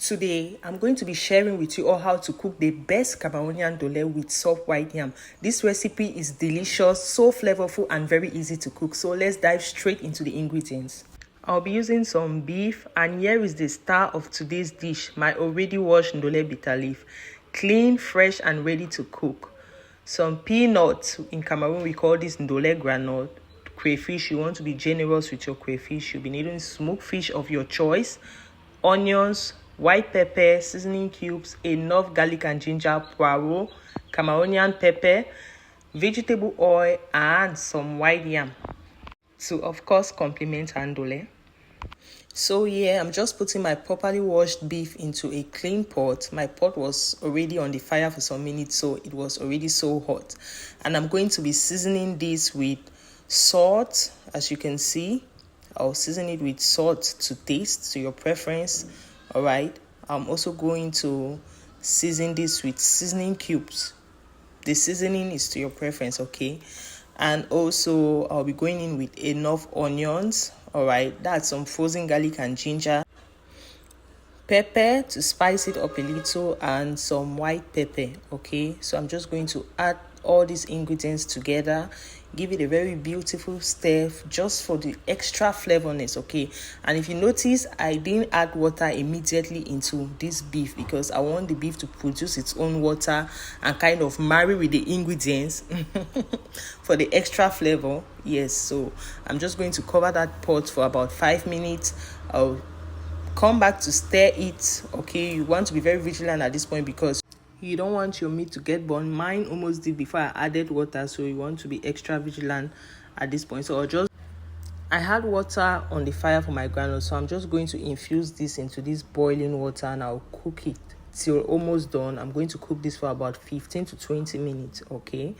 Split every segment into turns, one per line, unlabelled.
Today, I'm going to be sharing with you all how to cook the best Cameroonian Ndolé with soft white yam. This recipe is delicious, so flavorful and very easy to cook. So let's dive straight into the ingredients. I'll be using some beef, and here is the star of today's dish, my already washed Ndolé bitter leaf. Clean, fresh and ready to cook. Some peanuts, in Cameroon we call this Ndolé groundnut. Crayfish, you want to be generous with your crayfish. You'll be needing smoked fish of your choice. Onions, white pepper, seasoning cubes, enough garlic and ginger, poirot, Cameroonian pepper, vegetable oil, and some white yam to, of course, complement Ndolé. So yeah, I'm just putting my properly washed beef into a clean pot. My pot was already on the fire for some minutes, so it was already so hot. And I'm going to be seasoning this with salt, as you can see. I'll season it with salt to taste, to your preference. All right. I'm also going to season this with seasoning cubes. The seasoning is to your preference, okay? And also, I'll be going in with enough onions. All right. That's some frozen garlic and ginger. Pepper to spice it up a little, and some white pepper, okay? So I'm just going to add all these ingredients together, give it a very beautiful stir just for the extra flavorness, okay? And if you notice, I didn't add water immediately into this beef because I want the beef to produce its own water and kind of marry with the ingredients for the extra flavor. Yes, so I'm just going to cover that pot for about 5 minutes. I'll come back to stir it, okay? You want to be very vigilant at this point because you don't want your meat to get burned. Mine almost did before I added water, so you want to be extra vigilant at this point. So I had water on the fire for my granules, so I'm just going to infuse this into this boiling water and I'll cook it till almost done. I'm going to cook this for about 15 to 20 minutes, okay?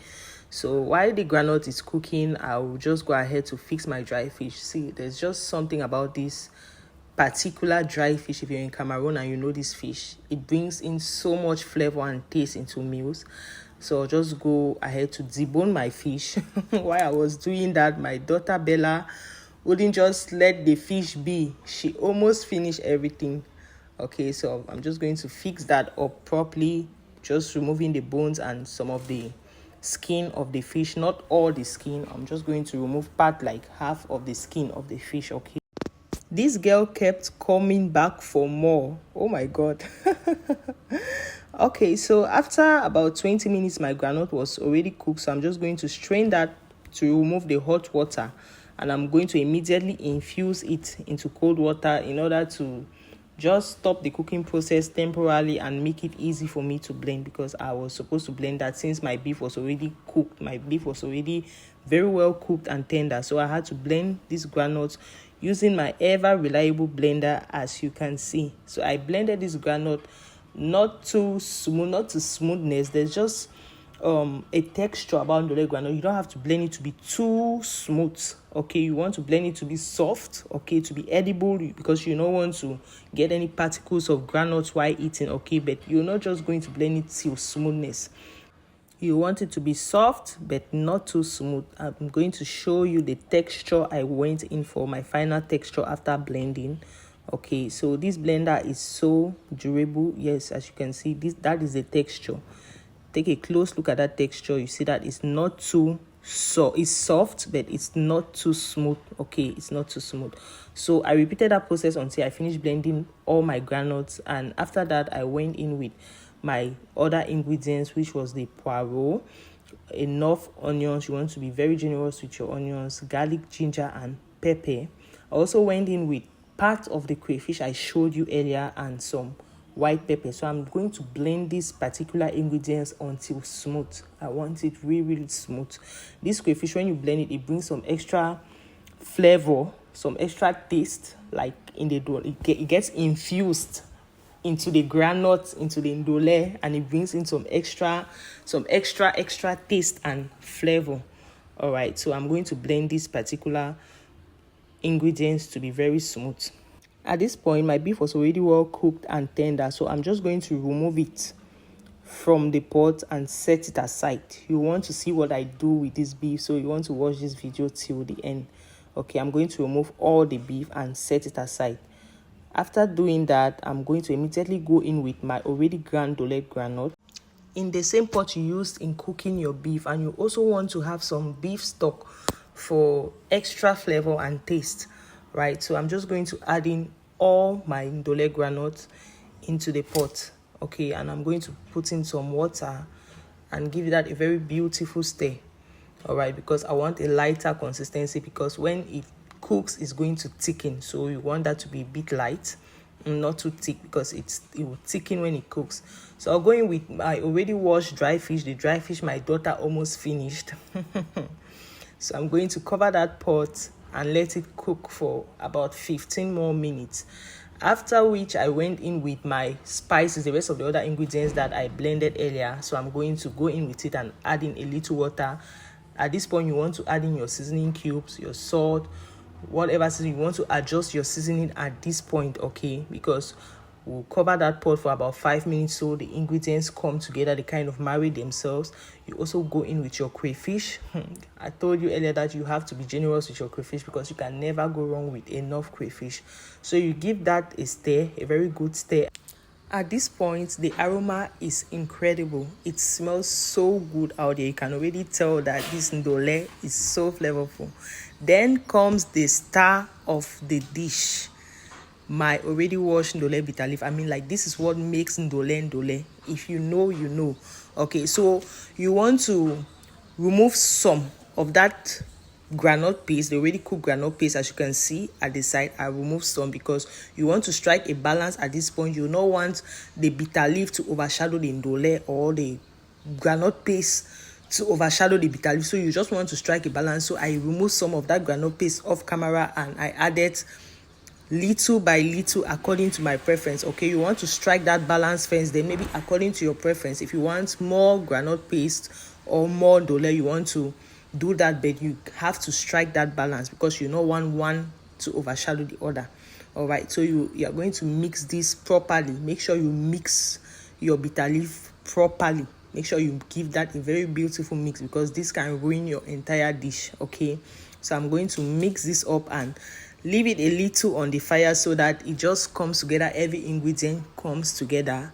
So while the granite is cooking, I'll just go ahead to fix my dry fish. See, there's just something about this particular dry fish. If you're in Cameroon and you know this fish, it brings in so much flavor and taste into meals. So I'll just go ahead to debone my fish. While I was doing that, my daughter Bella wouldn't just let the fish be. She almost finished everything. Okay, so I'm just going to fix that up properly, just removing the bones and some of the skin of the fish, not all the skin. I'm just going to remove part like half of the skin of the fish, okay? This girl kept coming back for more. Oh my God. Okay, so after about 20 minutes, my granite was already cooked. So I'm just going to strain that to remove the hot water. And I'm going to immediately infuse it into cold water in order to just stop the cooking process temporarily and make it easy for me to blend, because I was supposed to blend that since my beef was already cooked. My beef was already very well cooked and tender. So I had to blend these granules using my ever reliable blender, as you can see. So I blended this granite, not too smooth, not to smoothness. There's just a texture about Ndolé granite. You don't have to blend it to be too smooth, okay? You want to blend it to be soft, okay, to be edible, because you don't want to get any particles of granite while eating, okay? But you're not just going to blend it till smoothness. You want it to be soft but not too smooth. I'm going to show you the texture I went in for, my final texture after blending. Okay, so this blender is so durable. Yes, as you can see, that is the texture. Take a close look at that texture. You see that it's not too it's soft, but it's not too smooth. Okay, it's not too smooth. So I repeated that process until I finished blending all my granules, and after that I went in with my other ingredients, which was the poirot, enough onions. You want to be very generous with your onions, garlic, ginger and pepper. I also went in with part of the crayfish I showed you earlier and some white pepper. So I'm going to blend these particular ingredients until smooth. I want it really smooth. This crayfish, when you blend it, it brings some extra flavor, some extra taste, like in the dough. It gets infused into the granules, into the Ndolé, and it brings in some extra taste and flavor. All right, so I'm going to blend these particular ingredients to be very smooth. At this point, my beef was already well cooked and tender, so I'm just going to remove it from the pot and set it aside. You want to see what I do with this beef, so you want to watch this video till the end. Okay, I'm going to remove all the beef and set it aside. After doing that, I'm going to immediately go in with my already ground Ndolé groundnut in the same pot you used in cooking your beef, and you also want to have some beef stock for extra flavor and taste, right? So I'm just going to add in all my Ndolé groundnut into the pot, okay, and I'm going to put in some water and give that a very beautiful stir, all right, because I want a lighter consistency, because when it cooks it's going to thicken, so you want that to be a bit light, not too thick, because it will thicken when it cooks. So I'll go in with my already washed dry fish. The dry fish my daughter almost finished. So I'm going to cover that pot and let it cook for about 15 more minutes, after which I went in with my spices, the rest of the other ingredients that I blended earlier. So I'm going to go in with it and add in a little water. At this point you want to add in your seasoning cubes, your salt, whatever seasoning you want to adjust your seasoning at this point, okay, because we'll cover that pot for about 5 minutes so the ingredients come together, they kind of marry themselves. You also go in with your crayfish. I told you earlier that you have to be generous with your crayfish, because you can never go wrong with enough crayfish. So you give that a stir, a very good stir. At this point, the aroma is incredible. It smells so good out there. You can already tell that this Ndolé is so flavorful. Then comes the star of the dish, my already washed Ndolé bitterleaf. I mean, like, this is what makes Ndolé Ndolé. If you know, you know. Okay, so you want to remove some of that groundnut paste, the already cooked groundnut paste. As you can see at the side, I remove some because you want to strike a balance at this point. You don't want the bitterleaf to overshadow the Ndolé, or the groundnut paste to overshadow the bitterleaf. So you just want to strike a balance. So I remove some of that groundnut paste off camera and I added little by little according to my preference. Okay, you want to strike that balance first, then maybe according to your preference, if you want more groundnut paste or more Ndolé, you want to do that, but you have to strike that balance because you don't want one to overshadow the other. All right, so you are going to mix this properly. Make sure you mix your bitterleaf properly. Make sure you give that a very beautiful mix, because this can ruin your entire dish. Okay, so I'm going to mix this up and leave it a little on the fire so that it just comes together. Every ingredient comes together.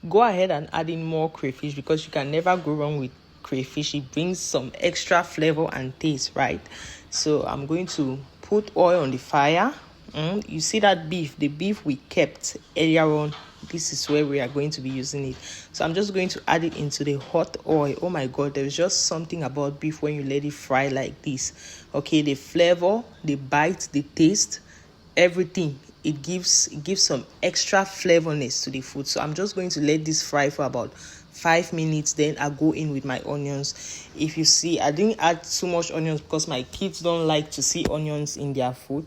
Go ahead and add in more crayfish, because you can never go wrong with crayfish. It brings some extra flavor and taste, right? So I'm going to put oil on the fire. You see that beef, the beef we kept earlier on, this is where we are going to be using it. So I'm just going to add it into the hot oil. Oh my god, there's just something about beef when you let it fry like this. Okay, the flavor, the bite, the taste, everything, it gives some extra flavorness to the food. So I'm just going to let this fry for about 5 minutes. Then I go in with my onions. If you see, I didn't add too much onions because my kids don't like to see onions in their food,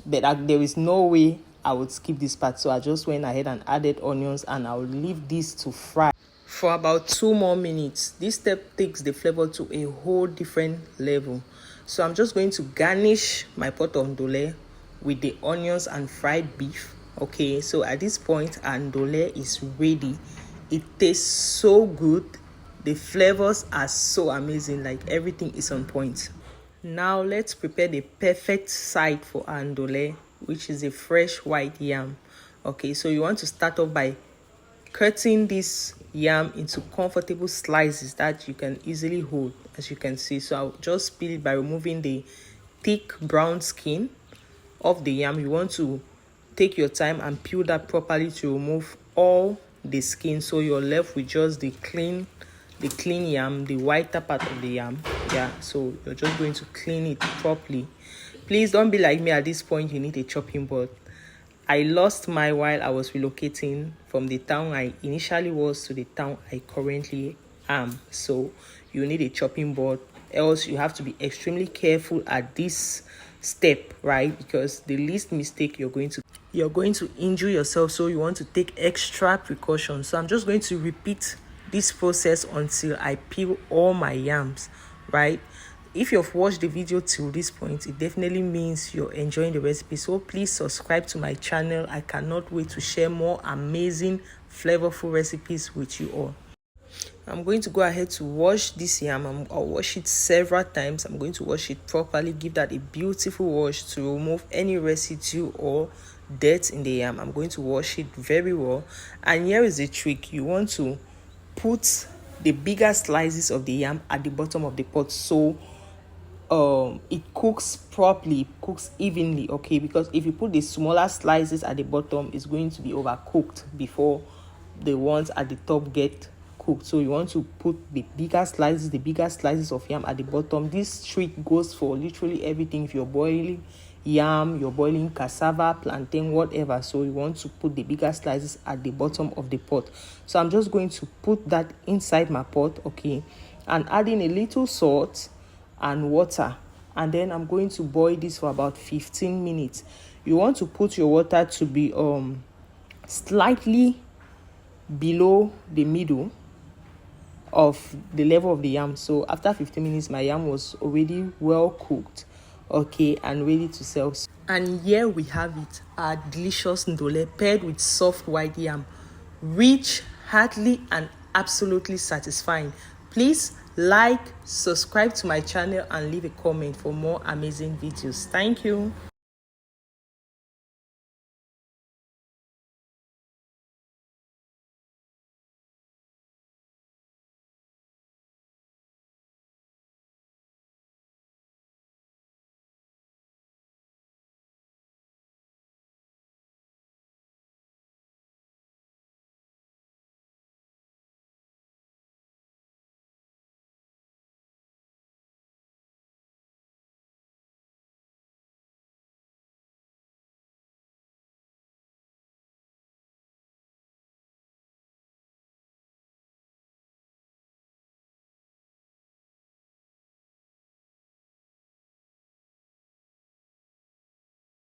but there is no way I would skip this part. So I just went ahead and added onions, and I'll leave this to fry for about 2 more minutes. This step takes the flavor to a whole different level. So I'm just going to garnish my pot of Ndolé with the onions and fried beef. Okay, so at this point our Ndolé is ready. It tastes so good, the flavors are so amazing, like everything is on point. Now let's prepare the perfect side for our Ndolé, which is a fresh white yam. Okay, so you want to start off by cutting this yam into comfortable slices that you can easily hold, as you can see. So I'll just peel it by removing the thick brown skin of the yam. You want to take your time and peel that properly to remove all the skin, so you're left with just the clean yam, the whiter part of the yam. Yeah, so you're just going to clean it properly. Please don't be like me. At this point you need a chopping board. I lost mine while I was relocating from the town I initially was to the town I currently am. So you need a chopping board, else you have to be extremely careful at this step, right? Because the least mistake you're going to injure yourself. So you want to take extra precautions. So I'm just going to repeat this process until I peel all my yams, right? If you've watched the video till this point, it definitely means you're enjoying the recipe. So please subscribe to my channel. I cannot wait to share more amazing flavorful recipes with you all. I'm going to go ahead to wash this yam. I'll wash it several times. I'm going to wash it properly, give that a beautiful wash to remove any residue or dirt in the yam. I'm going to wash it very well. And here is the trick. You want to put the bigger slices of the yam at the bottom of the pot, so it cooks properly, cooks evenly, okay? Because if you put the smaller slices at the bottom, it's going to be overcooked before the ones at the top get cooked. So you want to put the bigger slices of yam at the bottom. This trick goes for literally everything. If you're boiling yam, you're boiling cassava, plantain, whatever, so you want to put the bigger slices at the bottom of the pot. So I'm just going to put that inside my pot, okay, and adding a little salt and water, and then I'm going to boil this for about 15 minutes. You want to put your water to be slightly below the middle of the level of the yam. So after 15 minutes, my yam was already well cooked, okay, and ready to serve. And here we have it, our delicious ndolé paired with soft white yam, rich, hearty, and absolutely satisfying. Please like, subscribe to my channel, and leave a comment for more amazing videos. Thank you.